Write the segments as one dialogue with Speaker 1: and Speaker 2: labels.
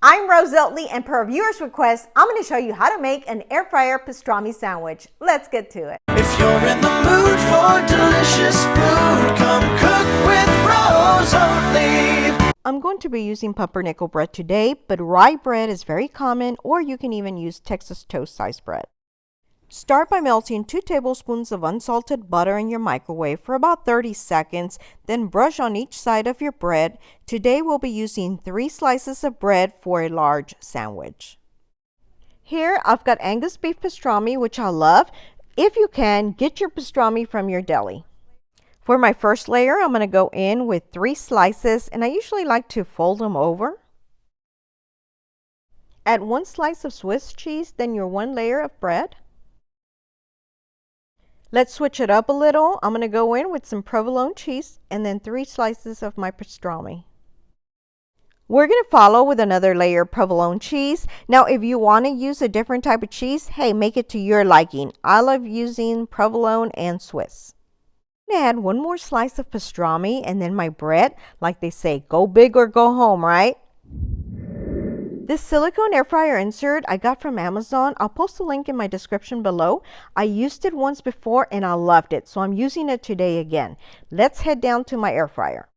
Speaker 1: I'm Rose Eltley, and per viewers' request, I'm going to show you how to make an air fryer pastrami sandwich. Let's get to it.
Speaker 2: If you're in the mood for delicious food, come cook with Rose Eltley.
Speaker 1: I'm going to be using pumpernickel bread today, but rye bread is very common, or you can even use Texas toast size bread. Start by melting 2 tablespoons of unsalted butter in your microwave for about 30 seconds, then brush on each side of your bread. Today we'll be using 3 slices of bread for a large sandwich. Here I've got Angus beef pastrami, which I love. If you can, get your pastrami from your deli. For my first layer, I'm going to go in with 3 slices, and I usually like to fold them over. Add 1 slice of Swiss cheese, then your 1 layer of bread. Let's switch it up a little. I'm going to go in with some provolone cheese and then 3 slices of my pastrami. We're going to follow with another layer of provolone cheese. Now, if you want to use a different type of cheese, hey, make it to your liking. I love using provolone and Swiss. I'm going to add 1 more slice of pastrami and then my bread. Like they say, go big or go home, right? This silicone air fryer insert I got from Amazon. I'll post a link in my description below. I used it once before and I loved it, so I'm using it today again. Let's head down to my air fryer.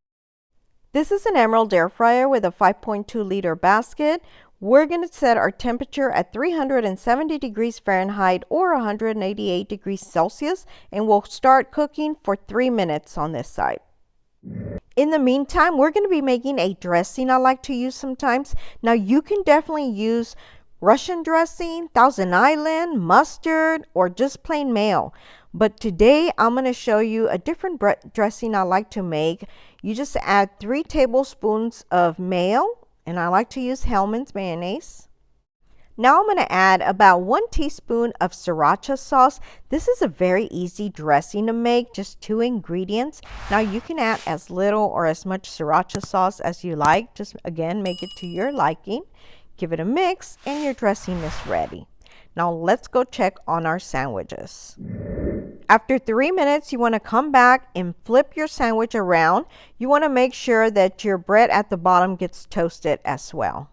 Speaker 1: This is an Emerald air fryer with a 5.2 liter basket. We're going to set our temperature at 370 degrees Fahrenheit or 188 degrees Celsius, and we'll start cooking for 3 minutes on this side. In the meantime, we're going to be making a dressing I like to use sometimes. Now, you can definitely use Russian dressing, Thousand Island, mustard, or just plain mayo. But today, I'm going to show you a different dressing I like to make. You just add 3 tablespoons of mayo, and I like to use Hellmann's mayonnaise. Now I'm going to add about 1 teaspoon of Sriracha sauce. This is a very easy dressing to make, just 2 ingredients. Now you can add as little or as much Sriracha sauce as you like. Just again, make it to your liking. Give it a mix and your dressing is ready. Now let's go check on our sandwiches. After 3 minutes, you want to come back and flip your sandwich around. You want to make sure that your bread at the bottom gets toasted as well.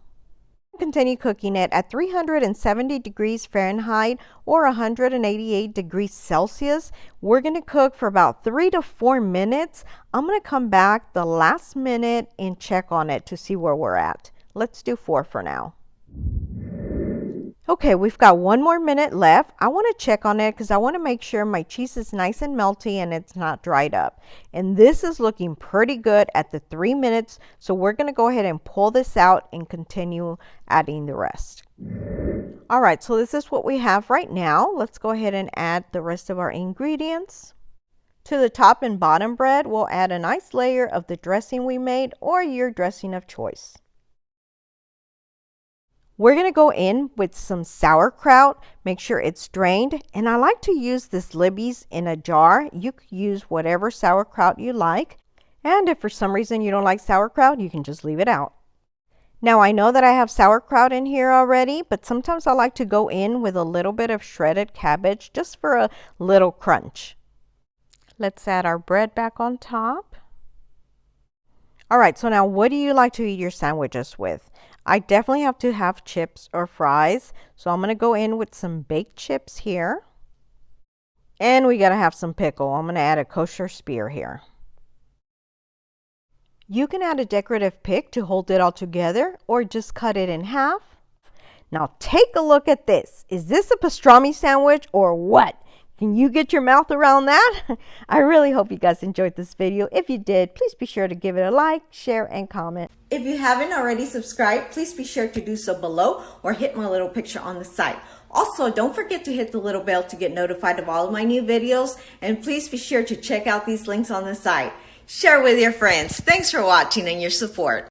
Speaker 1: Continue cooking it at 370 degrees Fahrenheit or 188 degrees Celsius. We're going to cook for about 3 to 4 minutes. I'm going to come back the last minute and check on it to see where we're at. Let's do 4 for now. Okay, we've got 1 more minute left. I want to check on it because I want to make sure my cheese is nice and melty and it's not dried up. And this is looking pretty good at the 3 minutes. So we're going to go ahead and pull this out and continue adding the rest. All right, so this is what we have right now. Let's go ahead and add the rest of our ingredients. To the top and bottom bread, we'll add a nice layer of the dressing we made or your dressing of choice. We're going to go in with some sauerkraut. Make sure it's drained. And I like to use this Libby's in a jar. You can use whatever sauerkraut you like. And if for some reason you don't like sauerkraut, you can just leave it out. Now I know that I have sauerkraut in here already, but sometimes I like to go in with a little bit of shredded cabbage just for a little crunch. Let's add our bread back on top. All right, so now what do you like to eat your sandwiches with? I definitely have to have chips or fries. So I'm going to go in with some baked chips here. And we got to have some pickle. I'm going to add a kosher spear here. You can add a decorative pick to hold it all together or just cut it in half. Now take a look at this. Is this a pastrami sandwich or what? Can you get your mouth around that? I really hope you guys enjoyed this video. If you did, please be sure to give it a like, share, and comment. If you haven't already subscribed, please be sure to do so below or hit my little picture on the side. Also, don't forget to hit the little bell to get notified of all of my new videos. And please be sure to check out these links on the side. Share with your friends. Thanks for watching and your support.